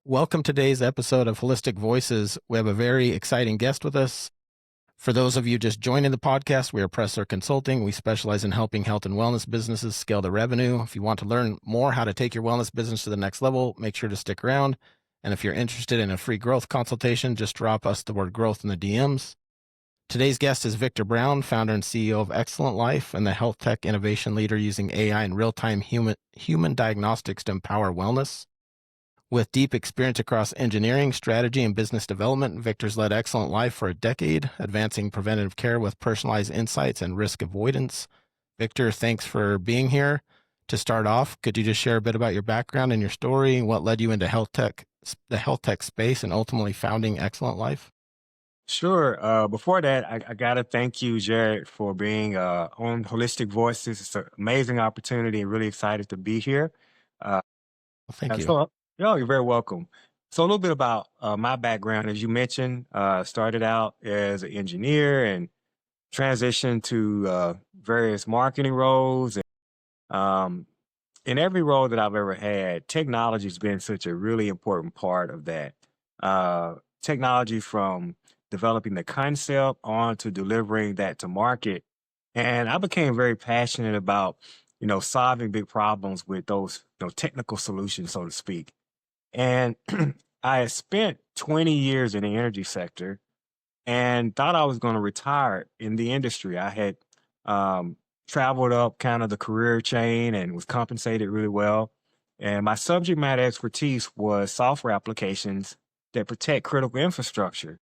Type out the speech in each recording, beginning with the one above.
Welcome to today's episode of Holistic Voices. We have a very exciting guest with us. For those of you just joining the podcast, we are Preslar Consulting. We specialize in helping health and wellness businesses scale their revenue. If you want to learn more how to take your wellness business to the next level, make sure to stick around. And if you're interested in a free growth consultation, just drop us the word growth in the DMs. Today's guest is Victor Brown, founder and CEO of Xcellent Life and the health tech innovation leader using AI and real-time human diagnostics to empower wellness. With deep experience across engineering, strategy, and business development, Victor's led Xcellent Life for a decade, advancing preventative care with personalized insights and risk avoidance. Victor, thanks for being here. To start off, could you just share a bit about your background and your story, what led you into the health tech space, and ultimately founding Xcellent Life? Sure. Before that, I got to thank you, Jared, for being on Holistic Voices. It's an amazing opportunity and really excited to be here. Well, thank you. You're very welcome. So a little bit about my background. As you mentioned, started out as an engineer and transitioned to various marketing roles. And in every role that I've ever had, technology has been such a really important part of that. Technology from developing the concept on to delivering that to market. And I became very passionate about, solving big problems with those, technical solutions, so to speak. And I had spent 20 years in the energy sector and thought I was going to retire in the industry. I had traveled up kind of the career chain and was compensated really well. And my subject matter expertise was software applications that protect critical infrastructure.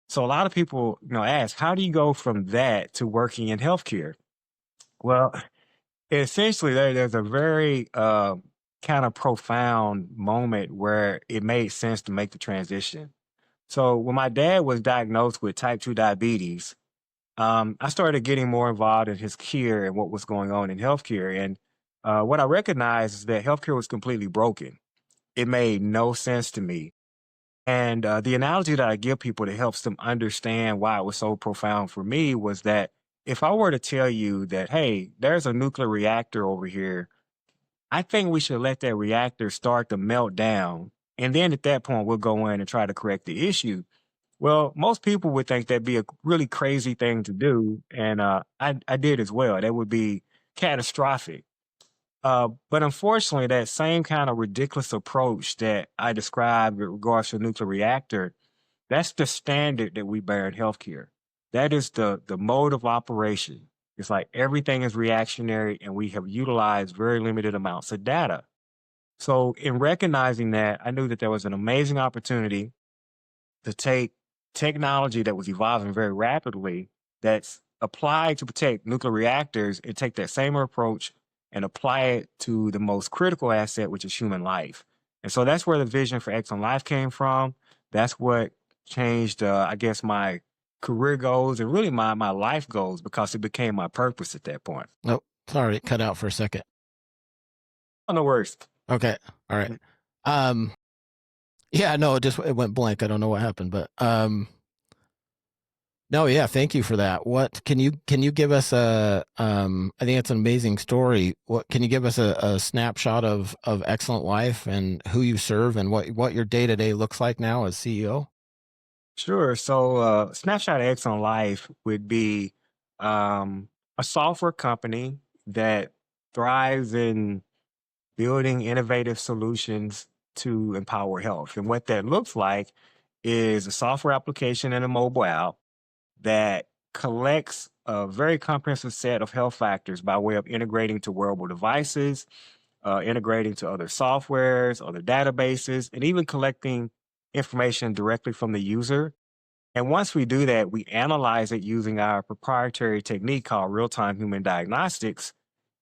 So a lot of people, ask, how do you go from that to working in healthcare? Well, essentially, there's a very kind of profound moment where it made sense to make the transition. So when my dad was diagnosed with type 2 diabetes, I started getting more involved in his care and what was going on in healthcare. And what I recognized is that healthcare was completely broken. It made no sense to me. And the analogy that I give people that helps them understand why it was so profound for me was that if I were to tell you that, hey, there's a nuclear reactor over here, I think we should let that reactor start to melt down. And then at that point, we'll go in and try to correct the issue. Well, most people would think that'd be a really crazy thing to do. And I did as well. That would be catastrophic. But unfortunately, that same kind of ridiculous approach that I described with regards to a nuclear reactor, that's the standard that we bear in healthcare. That is the mode of operation. It's like everything is reactionary and we have utilized very limited amounts of data. So in recognizing that, I knew that there was an amazing opportunity to take technology that was evolving very rapidly that's applied to protect nuclear reactors and take that same approach and apply it to the most critical asset, which is human life. And so that's where the vision for Xcellent Life came from. That's what changed, I guess, my career goals and really my life goals because it became my purpose at that point. Oh, sorry, it cut out for a second. Oh, no worries. Okay, all right. Yeah, no, it went blank. I don't know what happened, but no, yeah, thank you for that. What can you give us I think it's an amazing story. What can you give us a snapshot of Xcellent Life and who you serve and what your day-to-day looks like now as CEO? Sure. So snapshot of Xcellent Life would be a software company that thrives in building innovative solutions to empower health. And what that looks like is a software application and a mobile app that collects a very comprehensive set of health factors by way of integrating to wearable devices, integrating to other softwares, other databases, and even collecting information directly from the user. And once we do that, we analyze it using our proprietary technique called real-time human diagnostics,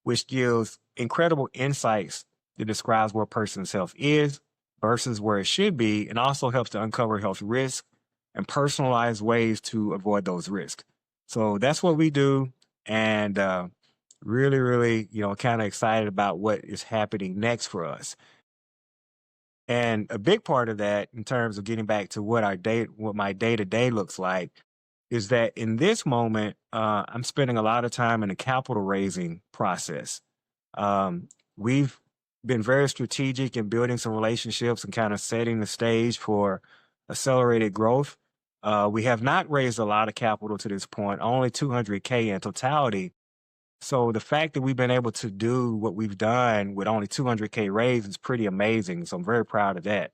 which gives incredible insights that describes where a person's health is versus where it should be, and also helps to uncover health risks and personalize ways to avoid those risks. So that's what we do. And really, really, kind of excited about what is happening next for us. And a big part of that, in terms of getting back to what my day-to-day looks like, is that in this moment, I'm spending a lot of time in the capital raising process. We've been very strategic in building some relationships and kind of setting the stage for accelerated growth. We have not raised a lot of capital to this point, only 200K in totality. So the fact that we've been able to do what we've done with only 200K raised is pretty amazing. So I'm very proud of that.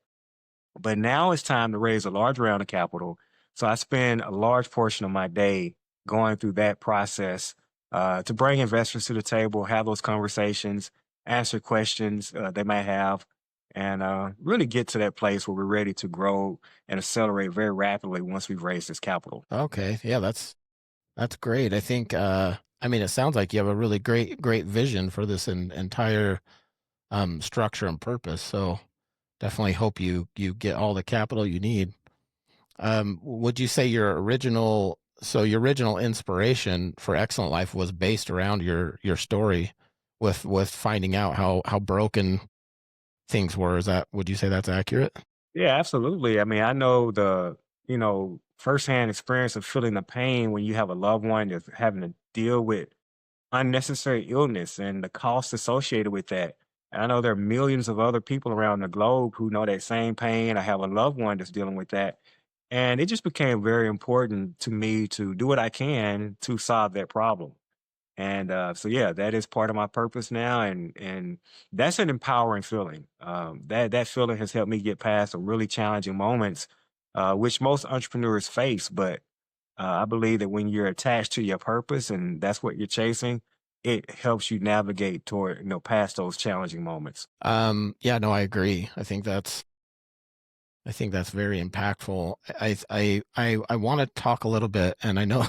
But now it's time to raise a large round of capital. So I spend a large portion of my day going through that process to bring investors to the table, have those conversations, answer questions they might have, and really get to that place where we're ready to grow and accelerate very rapidly once we've raised this capital. Okay. Yeah, that's great. I think I mean, it sounds like you have a really great vision for this entire structure and purpose. So definitely hope you get all the capital you need. Would you say your original inspiration for Excellent Life was based around your story with finding out how broken things were? Would you say that's accurate? Yeah, absolutely. I mean, I know firsthand experience of feeling the pain when you have a loved one that's having to deal with unnecessary illness and the costs associated with that. And I know there are millions of other people around the globe who know that same pain. I have a loved one that's dealing with that. And it just became very important to me to do what I can to solve that problem. And so, yeah, that is part of my purpose now, and that's an empowering feeling. That feeling has helped me get past some really challenging moments, which most entrepreneurs face. But I believe that when you're attached to your purpose and that's what you're chasing, it helps you navigate toward past those challenging moments. Yeah, no, I agree. I think that's very impactful. I want to talk a little bit, and I know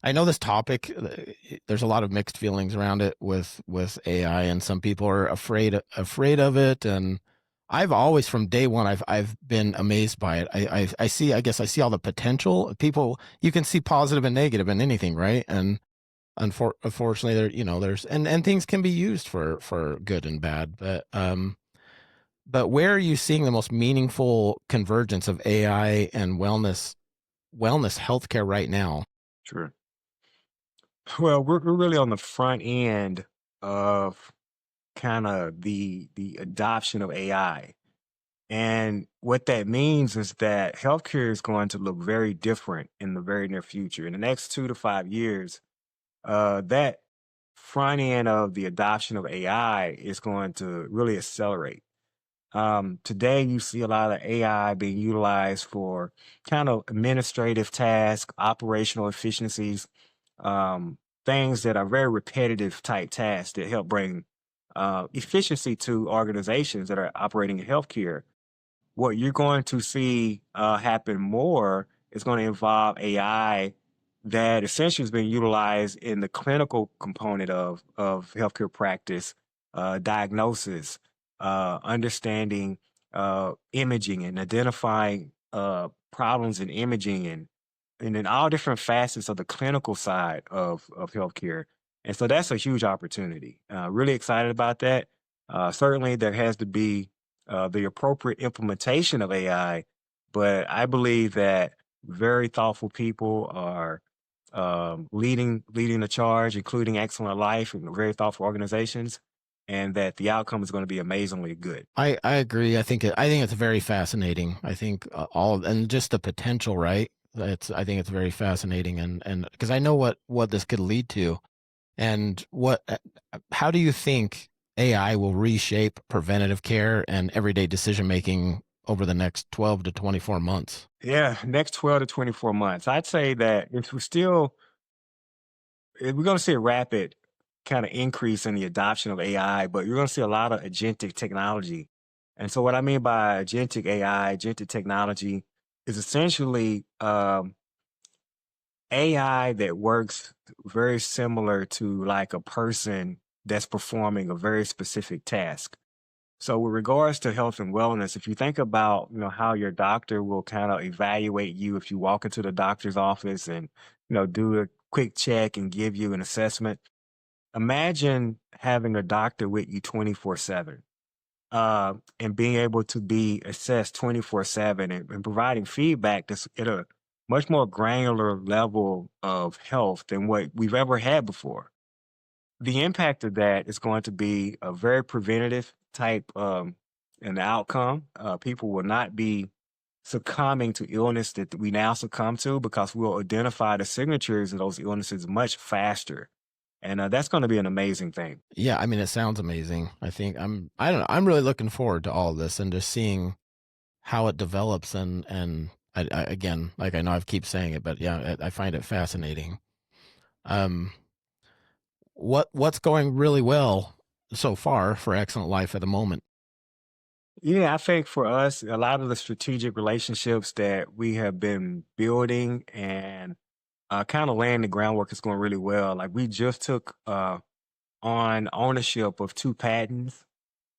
I know this topic. There's a lot of mixed feelings around it with AI, and some people are afraid of it. And I've always, from day one, I've been amazed by it. I see. I guess I see all the potential. People, you can see positive and negative in anything, right? And unfortunately, there's and things can be used for good and bad, but where are you seeing the most meaningful convergence of AI and wellness healthcare right now? Sure. Well, we're really on the front end of kind of the adoption of AI. And what that means is that healthcare is going to look very different in the very near future. In the next 2 to 5 years, that front end of the adoption of AI is going to really accelerate. Today, you see a lot of AI being utilized for kind of administrative tasks, operational efficiencies, things that are very repetitive type tasks that help bring efficiency to organizations that are operating in healthcare. What you're going to see happen more is going to involve AI that essentially is being utilized in the clinical component of healthcare practice, diagnosis, understanding imaging and identifying problems in imaging and in all different facets of the clinical side of healthcare. And so that's a huge opportunity. Really excited about that. Certainly, there has to be the appropriate implementation of AI, but I believe that very thoughtful people are leading the charge, including Excellent Life and very thoughtful organizations, and that the outcome is going to be amazingly good. I agree. I think it's very fascinating. I think and just the potential, right? I think it's very fascinating, and because I know what this could lead to, and how do you think AI will reshape preventative care and everyday decision making over the next 12 to 24 months? Yeah, next 12 to 24 months. I'd say that if we're going to see a rapid kind of increase in the adoption of AI, but you're going to see a lot of agentic technology. And so, what I mean by agentic AI, agentic technology, is essentially AI that works very similar to like a person that's performing a very specific task. So with regards to health and wellness, if you think about, how your doctor will kind of evaluate you if you walk into the doctor's office and, do a quick check and give you an assessment, imagine having a doctor with you 24/7, and being able to be assessed 24/7 and providing feedback that's at a much more granular level of health than what we've ever had before. The impact of that is going to be a very preventative type an outcome. People will not be succumbing to illness that we now succumb to because we'll identify the signatures of those illnesses much faster. And that's going to be an amazing thing. Yeah, I mean, it sounds amazing. I don't know, I'm really looking forward to all of this and just seeing how it develops and again, like I know I keep saying it, but yeah, I find it fascinating. Um, what's going really well so far for Excellent Life at the moment? Yeah, I think for us, a lot of the strategic relationships that we have been building and kind of laying the groundwork is going really well. Like we just took on ownership of two patents.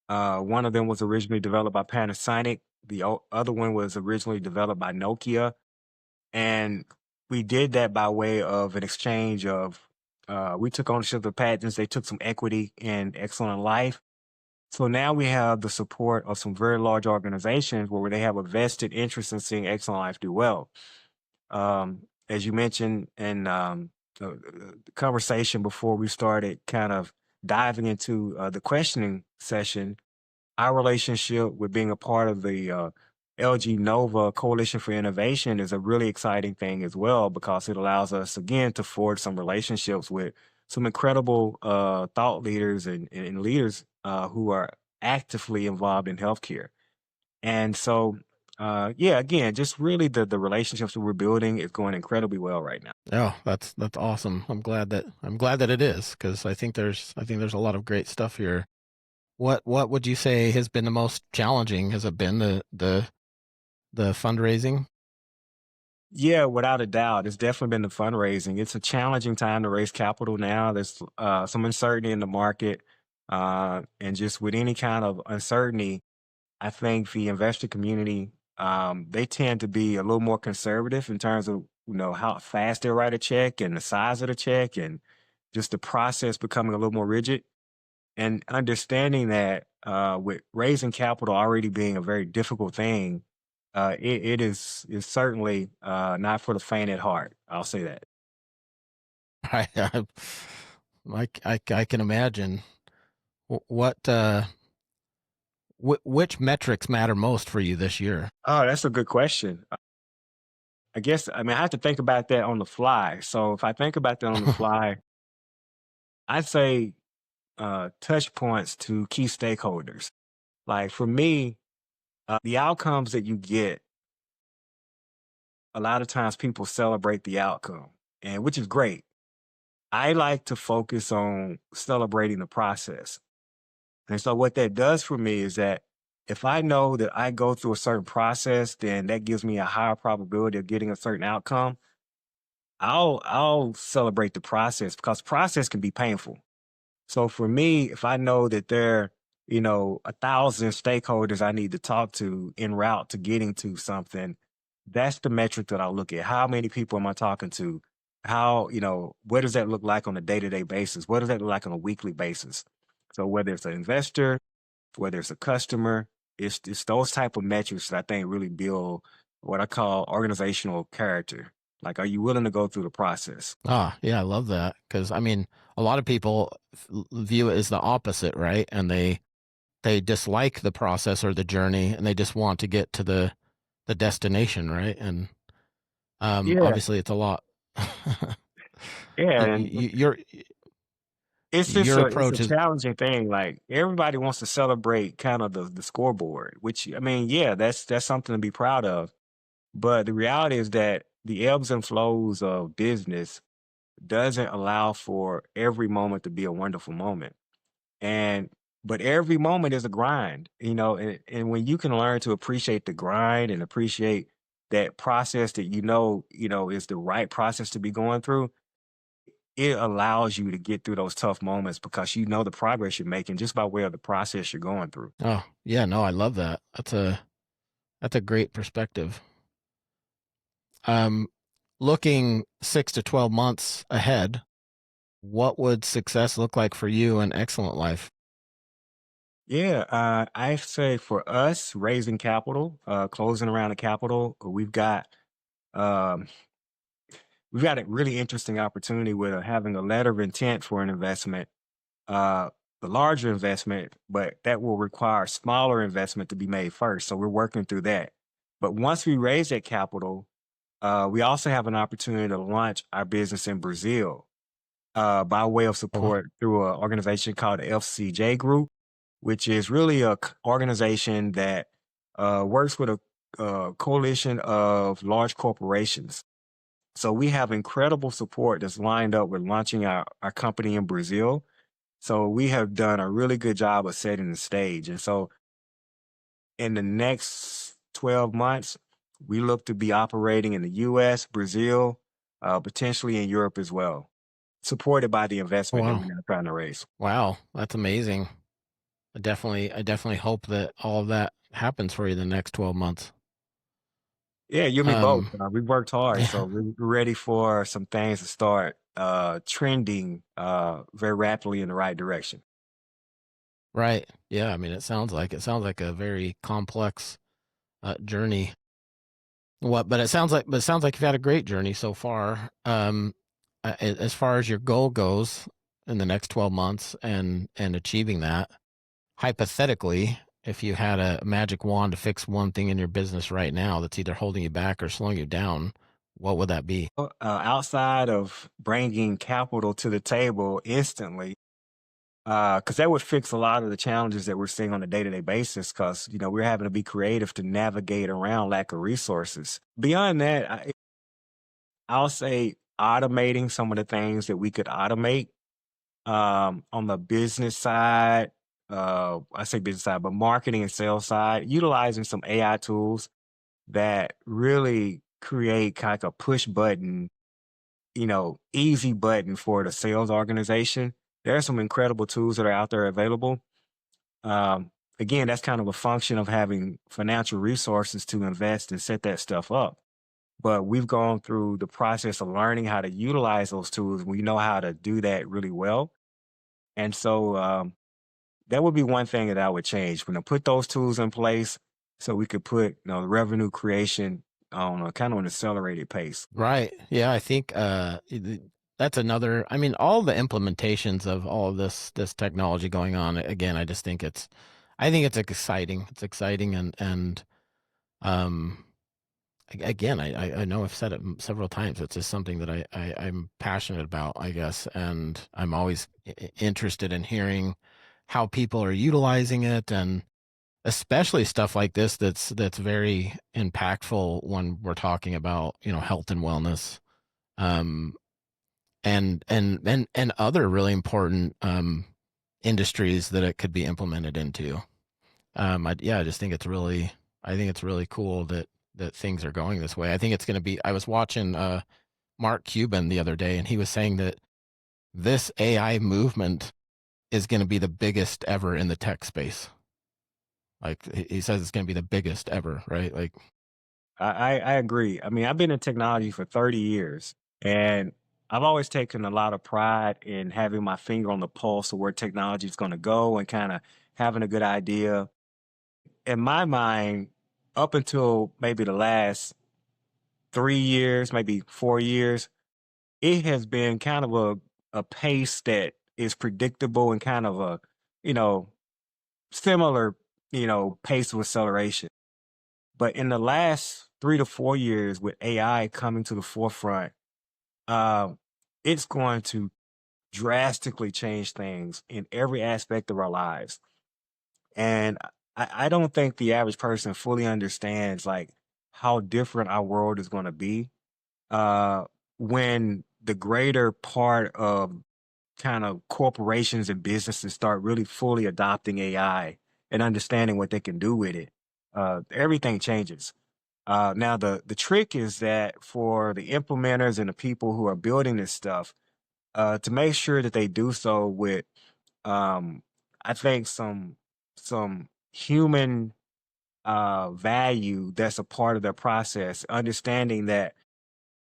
One of them was originally developed by Panasonic. The other one was originally developed by Nokia. And we did that by way of an exchange of, we took ownership of the patents. They took some equity in Excellent Life. So now we have the support of some very large organizations where they have a vested interest in seeing Excellent Life do well. As you mentioned in the conversation before we started kind of diving into the questioning session, our relationship with being a part of the LG Nova Coalition for Innovation is a really exciting thing as well because it allows us again to forge some relationships with some incredible thought leaders and leaders who are actively involved in healthcare. And so, yeah, again, just really the relationships that we're building is going incredibly well right now. Oh, that's awesome. I'm glad that it is because I think there's a lot of great stuff here. What would you say has been the most challenging? Has it been the fundraising? Yeah, without a doubt. It's definitely been the fundraising. It's a challenging time to raise capital now. There's some uncertainty in the market. And just with any kind of uncertainty, I think the investor community, they tend to be a little more conservative in terms of, how fast they write a check and the size of the check and just the process becoming a little more rigid. And understanding that with raising capital already being a very difficult thing, it is certainly not for the faint at heart. I'll say that. I I can imagine. What which metrics matter most for you this year? Oh, that's a good question. I guess I mean I have to think about that on the fly. So if I think about that on the fly, I'd say touch points to key stakeholders. Like for me, the outcomes that you get, a lot of times people celebrate the outcome, and which is great. I like to focus on celebrating the process. And so what that does for me is that if I know that I go through a certain process, then that gives me a higher probability of getting a certain outcome. I'll celebrate the process because process can be painful. So for me, if I know that there, 1,000 stakeholders I need to talk to en route to getting to something, that's the metric that I'll look at. How many people am I talking to? How, what does that look like on a day-to-day basis? What does that look like on a weekly basis? So whether it's an investor, whether it's a customer, it's those type of metrics that I think really build what I call organizational character. Like, are you willing to go through the process? Ah, yeah, I love that because I mean, a lot of people view it as the opposite, right? And they dislike the process or the journey, and they just want to get to the destination, right? And Yeah, obviously, it's a lot. yeah, And and it's just your it's a approach is challenging thing. Like everybody wants to celebrate kind of the scoreboard, which I mean, yeah, that's something to be proud of. But the reality is that the ebbs and flows of business doesn't allow for every moment to be a wonderful moment. And but every moment is a grind, and when you can learn to appreciate the grind and appreciate that process that is the right process to be going through, it allows you to get through those tough moments because you know the progress you're making just by way of the process you're going through. oh yeah, no, I love that. That's a great perspective. Um, looking 6 to 12 months ahead, what would success look like for you in Excellent Life? Yeah, I say for us raising capital, closing around the capital, um, we've got a really interesting opportunity with having a letter of intent for an investment. Uh, the larger investment, but that will require smaller investment to be made first. So we're working through that. But once we raise that capital, we also have an opportunity to launch our business in Brazil by way of Oh, support through an organization called the FCJ Group, which is really a organization that works with a coalition of large corporations. So we have incredible support that's lined up with launching our company in Brazil. So we have done a really good job of setting the stage. And so in the next 12 months, we look to be operating in the US, Brazil, potentially in Europe as well, supported by the investment that wow. we're now trying to raise. Wow. That's amazing. I definitely hope that all of that happens for you in the next 12 months. Yeah, you and me both. Um, We've worked hard, yeah, so we're ready for some things to start trending very rapidly in the right direction. right. Yeah. I mean, it sounds like a very complex journey. But it sounds like you've had a great journey so far. As far as your goal goes in the next 12 months and achieving that, hypothetically, if you had a magic wand to fix one thing in your business right now that's either holding you back or slowing you down, what would that be? Outside of bringing capital to the table instantly, because that would fix a lot of the challenges that we're seeing on a day-to-day basis. Because we're having to be creative to navigate around lack of resources. Beyond that, I'll say automating some of the things that we could automate on the business side. I say business side, but marketing and sales side, utilizing some AI tools that really create kind of like a push button, easy button for the sales organization. There are some incredible tools that are out there available. Again, that's kind of a function of having financial resources to invest and set that stuff up. But we've gone through the process of learning how to utilize those tools. We know how to do that really well. And so that would be one thing that I would change. When I put those tools in place so we could put the revenue creation on a kind of an accelerated pace. Right. Yeah, I think that's another. I mean, all the implementations of all of this technology going on. Again, I think it's exciting. It's exciting and um again, I know I've said it several times. It's just something that I'm passionate about, I guess, and I'm always interested in hearing how people are utilizing it, and especially stuff like this that's very impactful when we're talking about health and wellness, um, and other really important industries that it could be implemented into. Yeah, I think it's really cool that things are going this way. I think it's going to be. I was watching Mark Cuban the other day, and he was saying that this AI movement is going to be the biggest ever in the tech space. Like he says, it's going to be the biggest ever, right? Like, I agree. I mean, I've been in technology for 30 years, and I've always taken a lot of pride in having my finger on the pulse of where technology is going to go and kind of having a good idea. In my mind, up until maybe the last 3 years, maybe 4 years, it has been kind of a pace that is predictable and kind of a, you know, similar, pace of acceleration. But in the last 3 to 4 years, with AI coming to the forefront, um, it's going to drastically change things in every aspect of our lives. And I don't think the average person fully understands like how different our world is going to be uh, when the greater part of kind of corporations and businesses start really fully adopting AI and understanding what they can do with it. Everything changes. Now the trick is that for the implementers and the people who are building this stuff, to make sure that they do so with, um, I think some human value that's a part of their process, understanding that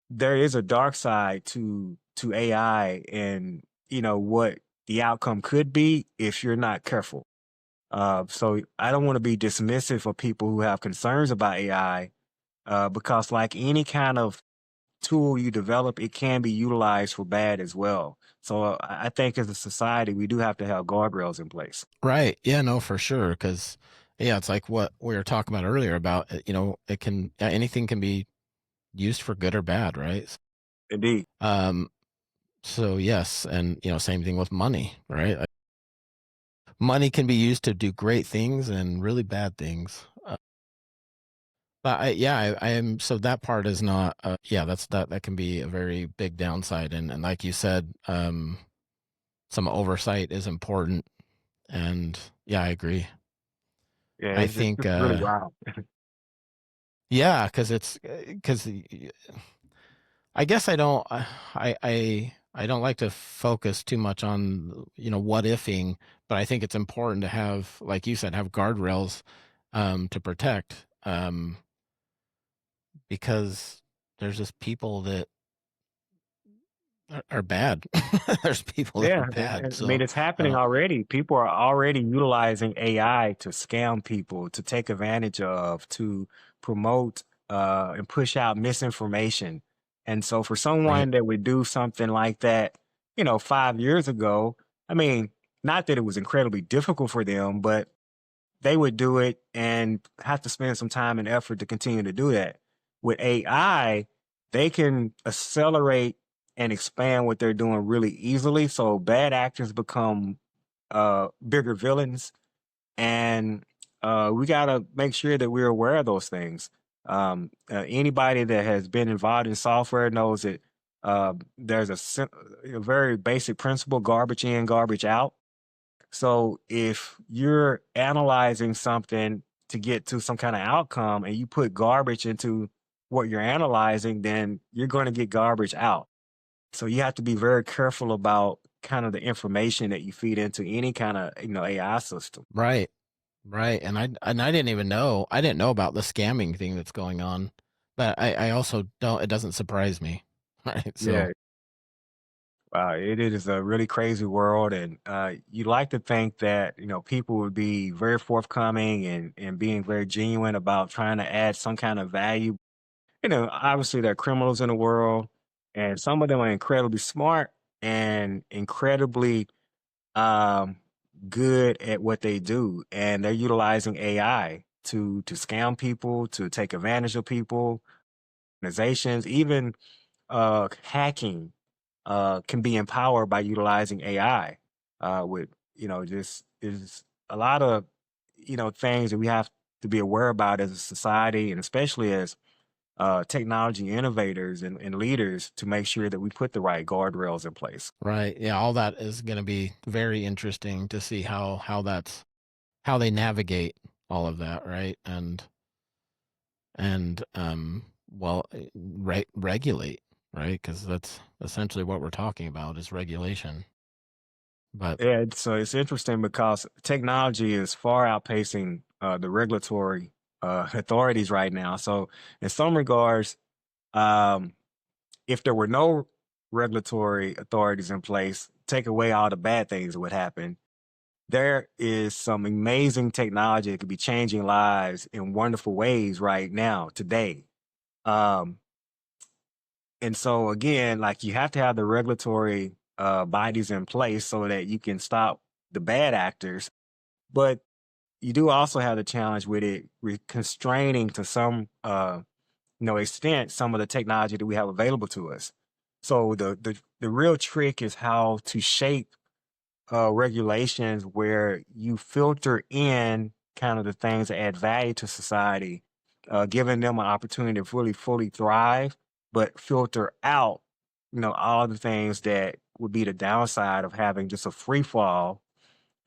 there is a dark side to AI and what the outcome could be if you're not careful. So I don't want to be dismissive of people who have concerns about AI because, like any kind of tool you develop, it can be utilized for bad as well. So I think as a society, we do have to have guardrails in place. Right. Yeah, no, for sure. Cause yeah, it's like what we were talking about earlier about, it can, anything can be used for good or bad. Right. Indeed. Um, so yes. And, same thing with money, right? Money can be used to do great things and really bad things. But I am, so that part is not, that can be a very big downside. And like you said, some oversight is important. And yeah, I agree. Yeah, I it's think, just really wild. yeah, because I guess I don't like to focus too much on, what ifing, but I think it's important to have, like you said, have guardrails, to protect, because there's just people that are bad. There's people that are Yeah, bad. I mean, So, it's happening already. People are already utilizing AI to scam people, to take advantage of, to promote and push out misinformation. And so, for right, someone that would do something like that, 5 years ago, I mean, not that it was incredibly difficult for them, but they would do it and have to spend some time and effort to continue to do that. With AI, they can accelerate and expand what they're doing really easily. So bad actors become bigger villains, and we got to make sure that we're aware of those things. Anybody that has been involved in software knows that there's a very basic principle: garbage in, garbage out. So if you're analyzing something to get to some kind of outcome and you put garbage into what you're analyzing, then you're going to get garbage out. So you have to be very careful about kind of the information that you feed into any kind of, AI system. right, right. And I didn't even know. I didn't know about the scamming thing that's going on, but I also don't. It doesn't surprise me. Right. So Yeah. It is a really crazy world, and you like to think that people would be very forthcoming and being very genuine about trying to add some kind of value. Obviously there are criminals in the world, and some of them are incredibly smart and incredibly um, good at what they do, and they're utilizing AI to scam people, to take advantage of people, organizations, even hacking can be empowered by utilizing AI. With just is a lot of things that we have to be aware about as a society, and especially as technology innovators and leaders, to make sure that we put the right guardrails in place. right. Yeah, all that is going to be very interesting to see how they navigate all of that, right? And well, regulate, right? Cuz that's essentially what we're talking about is regulation. But Yeah, it's interesting because technology is far outpacing the regulatory authorities right now. So in some regards, um, if there were no regulatory authorities in place, take away all the bad things that would happen. There is some amazing technology that could be changing lives in wonderful ways right now, today. Um, and so again, like, you have to have the regulatory bodies in place so that you can stop the bad actors. But you do also have the challenge with it constraining to some extent some of the technology that we have available to us. So the real trick is how to shape regulations where you filter in kind of the things that add value to society, giving them an opportunity to really fully thrive, but filter out, all the things that would be the downside of having just a free fall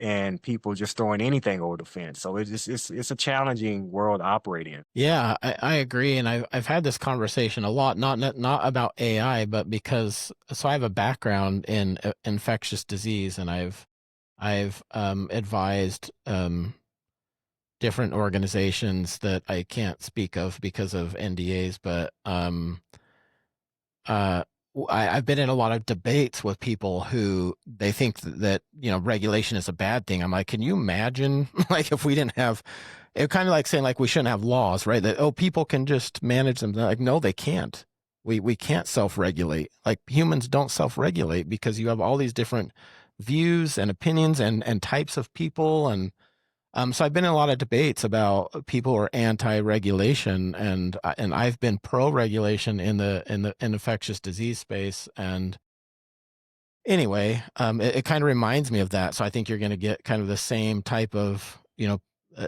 and people just throwing anything over the fence. So it's a challenging world to operate in. yeah, I agree, and I've had this conversation a lot, not about AI, but because so I have a background in infectious disease, and I've advised different organizations that I can't speak of because of NDAs, but uh, I've been in a lot of debates with people who they think that regulation is a bad thing. I'm like, can you imagine like if we didn't have it, kind of like saying like we shouldn't have laws, right? That people can just manage them. They're like, no, they can't. we can't self-regulate. Like humans don't self-regulate because you have all these different views and opinions and types of people. And so I've been in a lot of debates about people who are anti-regulation, and I've been pro-regulation in the infectious disease space. And anyway, it kind of reminds me of that. So I think you're going to get kind of the same type of,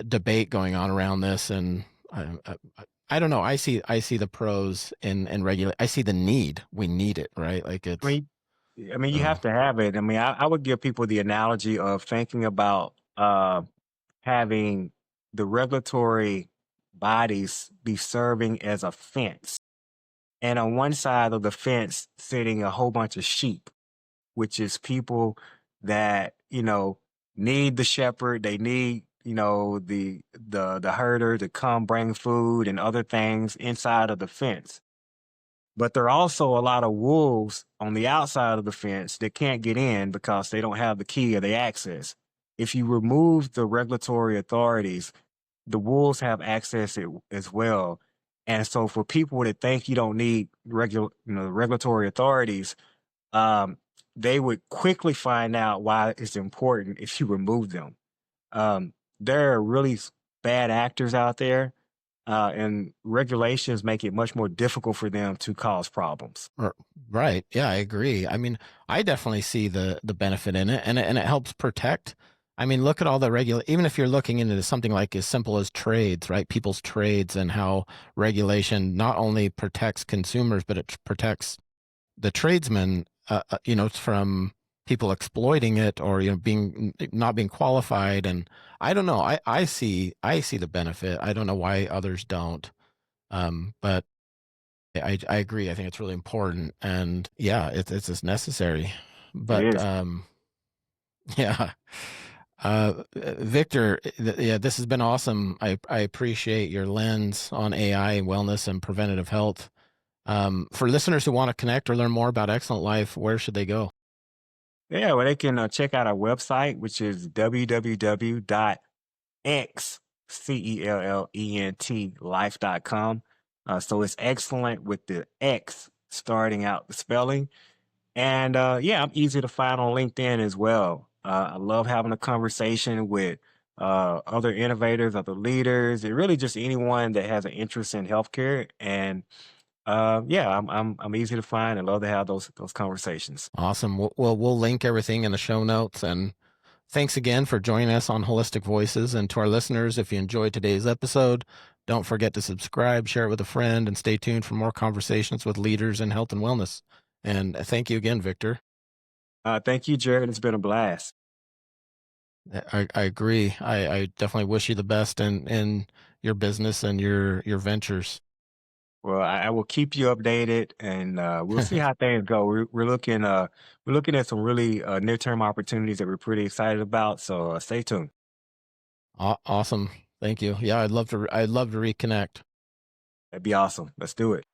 debate going on around this. And I don't know. I see the pros in regulate. I see the need. We need it, right? Like I it's, mean, you uh, have to have it. I mean, I would give people the analogy of thinking about having the regulatory bodies be serving as a fence, and on one side of the fence sitting a whole bunch of sheep, which is people that need the shepherd. They need the herder to come bring food and other things inside of the fence. But there are also a lot of wolves on the outside of the fence that can't get in because they don't have the key or the access. If you remove the regulatory authorities, the wolves have access as well. And so for people that think you don't need regulatory authorities, um, they would quickly find out why it's important if you remove them. There are really bad actors out there, and regulations make it much more difficult for them to cause problems. right. Yeah, I agree. I mean, I definitely see the benefit in it, and it helps protect. I mean, look at all the even if you're looking into something like as simple as trades, right? People's trades, and how regulation not only protects consumers, but it protects the tradesmen, from people exploiting it, or being not being qualified. And I don't know. I see the benefit. I don't know why others don't. But I agree. I think it's really important, and yeah, it's just necessary. It But is. yeah. Victor, yeah, this has been awesome. I appreciate your lens on AI, wellness, and preventative health. For listeners who want to connect or learn more about Excellent Life, where should they go? Yeah, well, they can check out our website, which is www.xcellentlife.com. So it's excellent with the X starting out the spelling. And yeah, I'm easy to find on LinkedIn as well. I love having a conversation with other innovators, other leaders, and really just anyone that has an interest in healthcare. And yeah, I'm easy to find and love to have those conversations. Awesome. We'll link everything in the show notes. And thanks again for joining us on Holistic Voices. And to our listeners, if you enjoyed today's episode, don't forget to subscribe, share it with a friend, and stay tuned for more conversations with leaders in health and wellness. And thank you again, Victor. Thank you, Jared. It's been a blast. I agree. I definitely wish you the best in your business and your ventures. Well, I will keep you updated, and we'll see how things go. We're looking at some really near term opportunities that we're pretty excited about. So stay tuned. Awesome. Thank you. Yeah, I'd love to reconnect. That'd be awesome. Let's do it.